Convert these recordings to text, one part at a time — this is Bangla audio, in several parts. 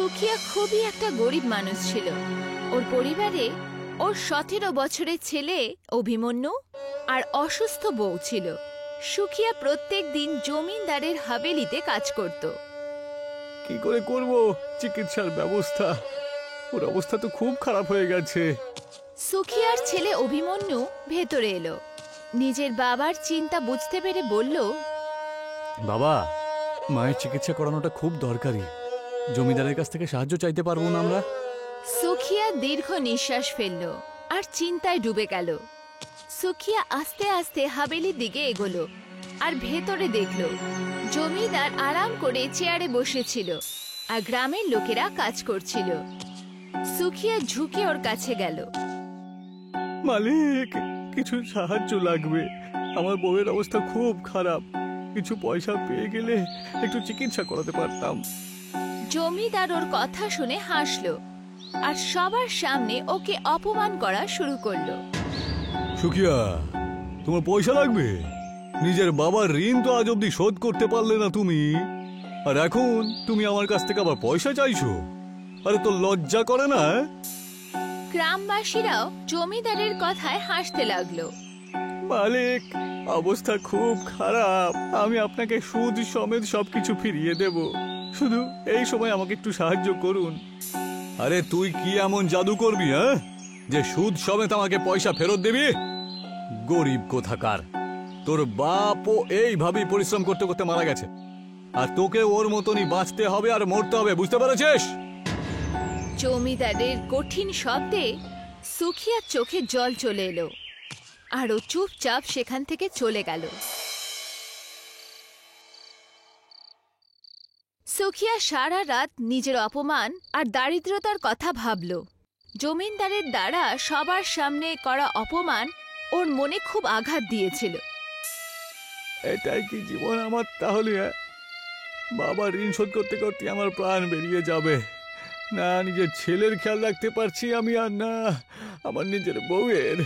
সুখিয়া খুবই একটা গরিব মানুষ ছিল। ওর পরিবারে ওর 17 বছরের ছেলে অভিমন্যু আর অসুস্থ বউ ছিল। সুখিয়া প্রত্যেক দিন জমিদারের হাভেলিতে কাজ করত। কি করে করব চিকিৎসার ব্যবস্থা? ওর অবস্থা তো খুব খারাপ হয়ে গেছে। সুখিয়ার ছেলে অভিমন্যু ভেতরে এলো। নিজের বাবার চিন্তা বুঝতে পেরে বলল, বাবা, মায়ের চিকিৎসা করানোটা খুব দরকারি। জমিদারের কাছ থেকে সাহায্য চাইতে পারবো না আমরা? সুখিয়া দীর্ঘ নিঃশ্বাস ফেলল আর চিন্তায় ডুবে গেল। সুখিয়া আস্তে আস্তে হাভেলির দিকে এগোলো আর ভেতরে দেখল জমিদার আরাম করে চেয়ারে বসেছিল আর গ্রামের লোকেরা কাজ করছিল। সুখিয়া ঝুঁকে ওর কাছে গেল। মালিক, কিছু সাহায্য লাগবে। আমার বউয়ের অবস্থা খুব খারাপ। কিছু পয়সা পেয়ে গেলে একটু চিকিৎসা করাতে পারতাম। জমিদার ওর কথা শুনে হাসলো আর সবার সামনে ওকে অপমান করা শুরু করলো। সুখিয়া, তোমার পয়সা লাগবে? নিজের বাবার ঋণ তো আজ অব্দি শোধ করতে পারলে না তুমি, আর এখন তুমি আমার কাছ থেকে আবার পয়সা চাইছো? আরে তো লজ্জা করে না? গ্রামবাসীরাও জমিদারের কথায় হাসতে লাগলো। মালিক, অবস্থা খুব খারাপ। আমি আপনাকে সুদ সমেত সবকিছু ফিরিয়ে দেব, শুধু এই সময় আমাকে একটু সাহায্য করুন। আরে তুই কি এমন জাদু করবি যে সুদ সমেত আমাকে পয়সা ফেরত দিবি? গরিব কোথাকার। তোর বাপও এইভাবেই পরিশ্রম করতে করতে মারা গেছে, আর তোকে ওর মতনই বাঁচতে হবে আর মরতে হবে, বুঝতে পেরেছিস? জমিদারের কঠিন শব্দে সুখিয়ার চোখে জল চলে এলো আর ও চুপচাপ সেখান থেকে চলে গেল। সুখিয়া সারা রাত নিজের অপমান আর দারিদ্রতার কথা ভাবল। জমিদারের দ্বারা সবার সামনে করা অপমান ওর মনে খুব আঘাত দিয়েছিল। এটাই কি জীবন আমার তাহলে? বাবার ঋণ শোধ করতে করতে আমার প্রাণ বেরিয়ে যাবে। না নিজের ছেলের খেয়াল রাখতে পারছি আমি, আর না আমার নিজের বউয়ের।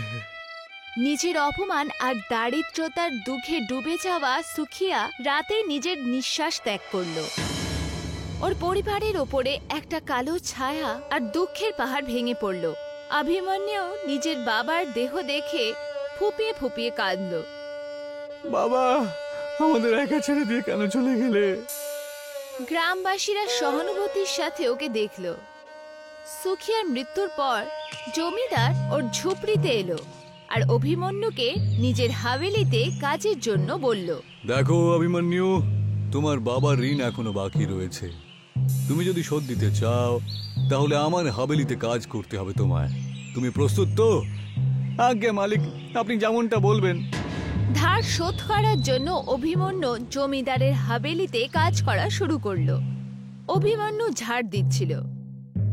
নিজের অপমান আর দারিদ্রতার দুঃখে ডুবে যাওয়া সুখিয়া রাতে নিজের নিঃশ্বাস ত্যাগ করল। ওর পরিবারের ওপরে একটা কালো ছায়া আর দুঃখের পাহাড় ভেঙে পড়ল। অভিমন্যু নিজের বাবার দেহ দেখে ফুপিয়ে ফুপিয়ে কাঁদল। বাবা, আমাদের একা ছেড়ে দিয়ে কেন চলে গেলে? গ্রামবাসীরা সহানুভূতির সাথে ওকে দেখল। সুখিয়ার মৃত্যুর পর জমিদার ওর ঝুপড়িতে এলো আর অভিমন্যুকে নিজের হাভেলিতে কাজের জন্য বলল, দেখো অভিমন্যু, তোমার বাবার ঋণ এখনো বাকি রয়েছে। তুমি যদি শোধ দিতে চাও তাহলে আমার হাভেলিতে কাজ করতে হবে তোমায়। তুমি প্রস্তুত তো? আজ্ঞে মালিক, আপনি যেমনটা বলবেন। ধার শোধ করার জন্য অভিমন্যু জমিদারের হাভেলিতে কাজ করা শুরু করলো। অভিমন্যু ঝাড় দিচ্ছিল,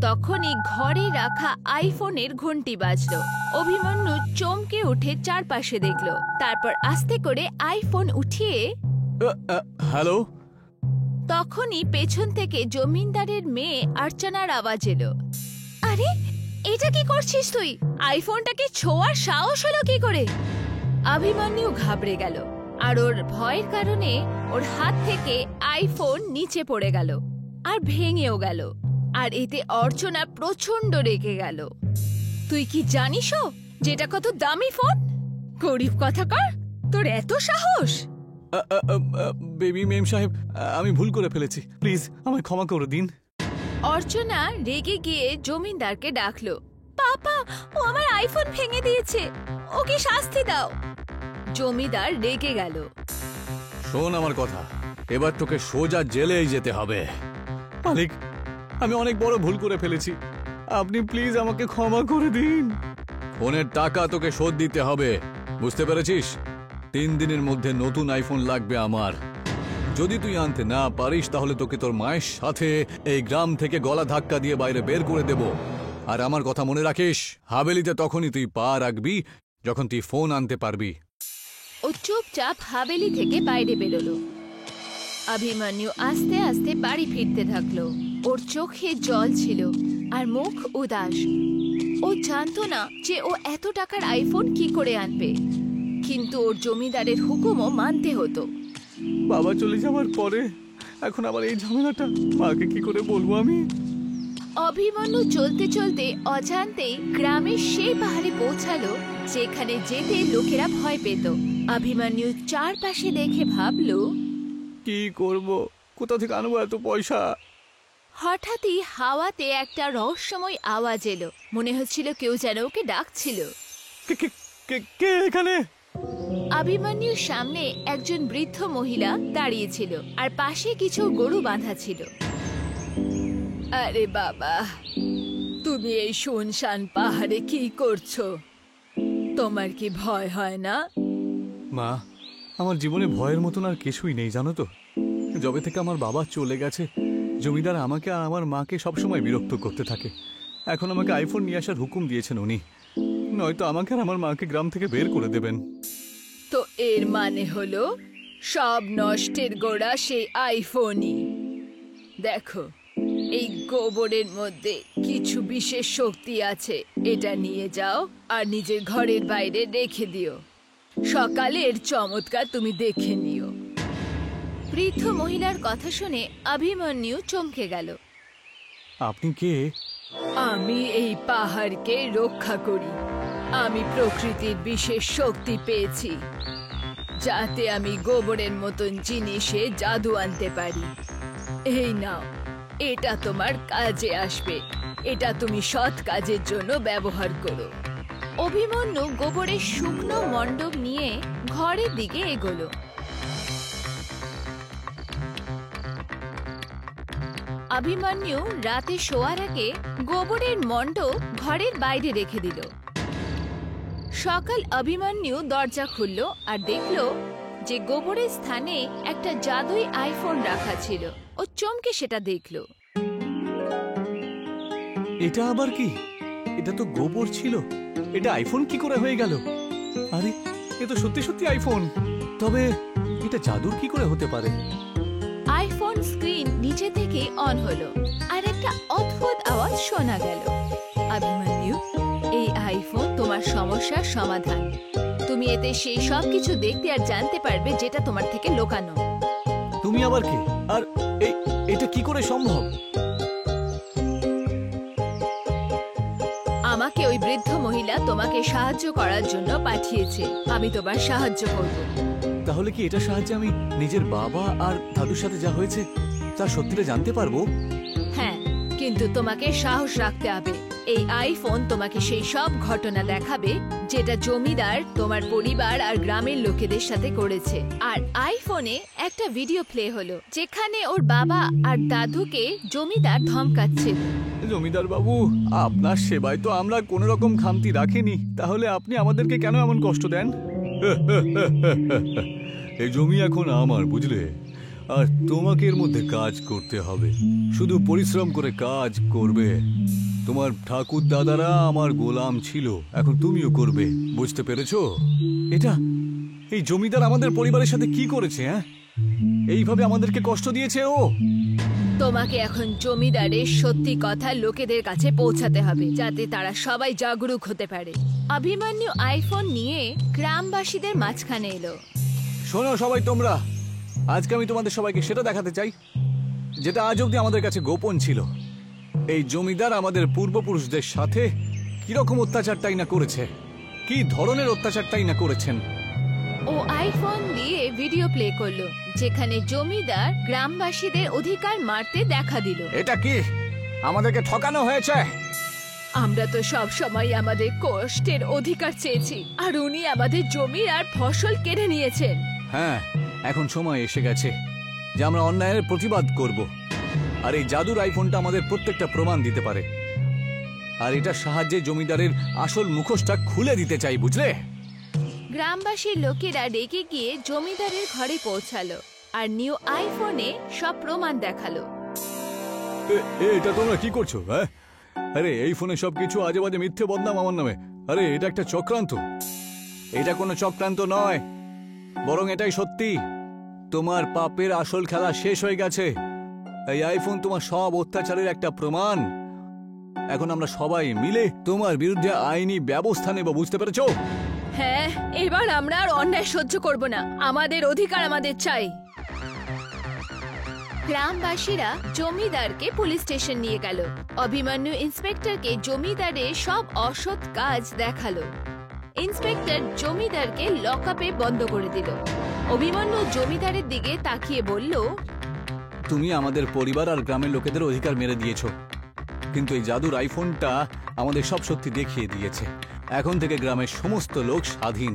তখনই ঘরে রাখা আইফোনের ঘন্টি বাজলো। অভিমন্যু চমকে উঠে চারপাশে দেখলো, তারপর আস্তে করে আইফোন উঠিয়ে হ্যালো। তখনই পেছন থেকে জমিদারের মেয়ে অর্চনার আওয়াজ এলো। আরে, এটা কি করছিস তুই? আইফোনটাকে ছোঁয়ার সাহস হলো কি করে? অভিমন্যু ঘাবড়ে গেল আর ওর ভয়ের কারণে ওর হাত থেকে আইফোন নিচে পড়ে গেল আর ভেঙেও গেল। আর এতে অর্চনা প্রচন্ড রেগে গেল। তুই কি জানিস যেটা কত দামি ফোন? গরিব কথাকার, তোর এত সাহস! বেবি মেম সাহেব, আমি ভুল করে ফেলেছি, প্লিজ আমায় ক্ষমা করে দিন। অর্চনা রেগে গিয়ে জমিদারকে ডাকলো। পাপা, ও আমার আইফোন ভেঙে দিয়েছে, ওকে শাস্তি দাও। জমিদার রেগে গেল। শোন আমার কথা, এবার তোকে সোজা জেলেই যেতে হবে। মালিক, আমি অনেক বড় ভুল করে ফেলেছি, আপনি প্লিজ আমাকে ক্ষমা করে দিন। ফোনের টাকা তোকে শোধ দিতে হবে, বুঝতে পেরেছিস? 3 দিনের মধ্যে নতুন আইফোন লাগবে আমার। যদি তুই আনতে না পারিস তাহলে তোকে তোর মায়ের সাথে এই গ্রাম থেকে গলা ধাক্কা দিয়ে বাইরে বের করে দেব। আর আমার কথা মনে রাখিস, হাভেলিতে তখনই তুই পা রাখবি যখন তুই ফোন আনতে পারবি। ও চুপচাপ হাভেলি থেকে বাইরে বেরোলো। অভিমন্যু আস্তে আস্তে বাড়ি ফিরতে থাকলো। ওর চোখে জল ছিল আর মুখ উদাস। ও জানতো না যে ও এত টাকার আইফোন কি করে আনবে, কিন্তু ওর জমিদারের হুকুমও মানতে হতো। বাবা চলে যাওয়ার পরে এখন আবার এই ঝামেলাটা, মাকে কি করে বলবো আমি? অভিমন্যু চলতে চলতে অজান্তেই গ্রামের সেই পাহাড়ে পৌঁছালো যেখানে যেতে লোকেরা ভয় পেত। অভিমন্যু চারপাশে দেখে ভাবলো, কি করব, কোথা থেকে আনবো এত পয়সা? হঠাৎই হাওয়াতে একটা রহস্যময় আওয়াজ এলো। মনে হচ্ছিল কেউ যেন ওকে ডাকছিল। কে কে কে কে এখানে? অভিমন্যুর সামনে একজন বৃদ্ধ মহিলা দাঁড়িয়েছিল আর পাশে কিছু গরু বাঁধা ছিল। আরে বাবা, তুমি এই শুনশান পাহাড়ে কি করছো? তোমার কি ভয় হয় না? মা, আমার জীবনে ভয়ের মতন আর কিছুই নেই জানো তো। যবে থেকে আমার বাবা চলে গেছে, জমিদার আমাকে আর আমার মাকে সবসময় বিরক্ত করতে থাকে। এখন আমাকে আইফোন নিয়ে আসার হুকুম দিয়েছেন উনি, নয়তো আমাকে আর আমার মাকে গ্রাম থেকে বের করে দেবেন। তো এর মানে হলো সব নষ্টের গোড়া সেই আইফোনই। দেখো, এই গোবরের মধ্যে কিছু বিশেষ শক্তি আছে। এটা নিয়ে যাও আর নিজের ঘরের বাইরে রেখে দিও। সকালের চমৎকার তুমি দেখে নিও। বৃদ্ধ মহিলার কথা শুনে অভিমন্যু চমকে গেল। আপনি কে? আমি এই পাহাড়কে রক্ষা করি। আমি প্রকৃতির বিশেষ শক্তি পেয়েছি, যাতে আমি গোবরের মতন জিনিসে জাদু আনতে পারি। এই নাও, এটা তোমার কাজে আসবে। এটা তুমি সৎ কাজের জন্য ব্যবহার করো। অভিমন্যু গোবরের শুকনো মণ্ডপ নিয়ে ঘরের দিকে এগোলো। অভিমন্যু রাতে শোয়ার আগে গোবরের মণ্ডপ ঘরের বাইরে রেখে দিল। সকাল অভিমন্যু দরজা খুলল আর দেখল যে গোবরের স্থানে একটা জাদুই আইফোন রাখা ছিল। ও চমকে সেটা দেখল। এটা আবার কি? এটা তো গোবর ছিল, এটা আইফোন কি করে হয়ে গেল? আরে, এ তো সত্যি সত্যি আইফোন। তবে এটা জাদুর কি করে হতে পারে? আইফোন স্ক্রিন নিচে থেকে অন হলো আর একটা অদ্ভুত আওয়াজ শোনা গেল। অভিমন্যু, এই আইফোন তোমার সমস্যার সমাধান। তুমি এতে সেই সব কিছু দেখতে আর জানতে পারবে যেটা তোমার থেকে লুকানো। তুমি আবার কি? আর এটা কি করে সম্ভব? আমাকে ওই বৃদ্ধ মহিলা তোমাকে সাহায্য করার জন্য পাঠিয়েছে। আমি তোমার সাহায্য করব। তাহলে কি এটা সাহায্যে আমি নিজের বাবা আর দাদুর সাথে যা হয়েছে তা সত্যিটা জানতে পারবো? হ্যাঁ, কিন্তু তোমাকে সাহস রাখতে হবে। এই আইফোন তোমাকে সেই সব ঘটনা দেখাবে যেটা জমিদার তোমার পরিবার আর গ্রামের লোকেদের সাথে করেছে। আর আইফোনে একটা ভিডিও প্লে হলো যেখানে ওর বাবা আর দাদুকে জমিদার ধমকাচ্ছে। জমিদার বাবু, আপনার সেবায় তো আমরা কোনো রকম খামতি রাখিনি, তাহলে আপনি আমাদেরকে কেন এমন কষ্ট দেন? এই জমি এখন আমার, বুঝলে? আর তোমাকে এর মধ্যে কাজ করতে হবে, শুধু পরিশ্রম করে কাজ করবে। তোমার ঠাকুর দাদারা আমার গোলাম ছিল, এখন তুমিও করবে, বুঝতে পেরেছো? এটা এই জমিদার আমাদের পরিবারের সাথে কি করেছে? হ্যাঁ, এইভাবে আমাদেরকে কষ্ট দিয়েছে ও। তোমাকে এখন জমিদারের সত্যি কথা লোকেদের কাছে পৌঁছাতে হবে, যাতে তারা সবাই জাগরুক হতে পারে। অভিমন্যু আইফোন নিয়ে গ্রামবাসীদের মাঝখানে এলো। শোনো সবাই তোমরা, আজকে আমি তোমাদের সবাইকে সেটা দেখাতে চাই যেটা আজ অব্দি আমাদের কাছে গোপন ছিল। এই জমিদার আমাদের পূর্বপুরুষদের সাথে কিরকম অত্যাচারটাই না করেছে, কি ধরনের অত্যাচারটাই না করেছেন। ও আইফোন দিয়ে ভিডিও প্লে করলো যেখানে জমিদার গ্রামবাসীদের অধিকার মারতে দেখা দিল। এটা কি আমাদেরকে ঠকানো হয়েছে? আমরা তো সব সময় আমাদের কষ্টের অধিকার চেয়েছি, আর উনি আমাদের জমি আর ফসল কেড়ে নিয়েছেন। হ্যাঁ, এখন সময় এসে গেছে যে আমরা অন্যায়ের প্রতিবাদ করব। আর এই জাদুর আইফোনটা আমাদের প্রত্যেকটা প্রমাণ দিতে পারে। আর এটার সাহায্যে জমিদারের আসল মুখোশটা খুলে দিতে চাই, বুঝলে? গ্রামবাসীর লোকেরা রেগে গিয়ে জমিদারের ঘরে পৌঁছালো আর নিউ আইফোনে সব প্রমাণ দেখালো। এটা তোমরা কি করছো? হ্যাঁ, আরে এই ফোনে সবকিছু আজে বাজে মিথ্যে বদনাম আমার নামে। আরে এটা একটা চক্রান্ত। এটা কোনো চক্রান্ত নয়, বরং এটাই সত্যি। তোমার পাপের আসল খেলা শেষ হয়ে গেছে। এই আইফোন তোমার সব অত্যাচারের একটা প্রমাণ। এখন আমরা সবাই মিলে তোমার বিরুদ্ধে আইনি ব্যবস্থা নেব, বুঝতে পেরেছো? হ্যাঁ, এবার আমরা আর অন্যায় সহ্য করব না। আমাদের অধিকার আমাদের চাই। গ্রামবাসীরা জমিদারকে পুলিশ স্টেশন নিয়ে গেল। অভিমন্যু ইন্সপেক্টরকে জমিদারের সব অসৎ কাজ দেখালো। ইন্সপেক্টর জমিদারকে লকআপে বন্ধ করে দিল। অভিমন্যু জমিদারের দিকে তাকিয়ে বলল, তুমি আমাদের পরিবার আর গ্রামের লোকেদের অধিকার মেরে দিয়েছো, কিন্তু এই জাদুর আইফোনটা আমাদের সব সত্যি দেখিয়ে দিয়েছে। এখন থেকে গ্রামের সমস্ত লোক স্বাধীন।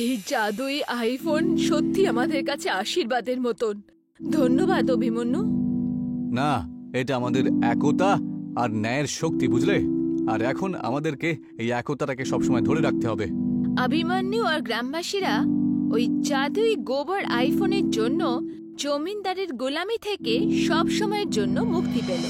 এই জাদুই আইফোন সত্যি আমাদের কাছে আশীর্বাদের মতন। ধন্যবাদ অভিমন্যু। না, এটা আমাদের একতা আর ন্যায়ের শক্তি, বুঝলে? আর এখন আমাদেরকে এই একতাটাকে সবসময় ধরে রাখতে হবে। অভিমন্যু আর গ্রামবাসীরা ওই জাদুই গোবর আইফোনের জন্য জমিদারের গোলামি থেকে সব সময়ের জন্য মুক্তি পেল।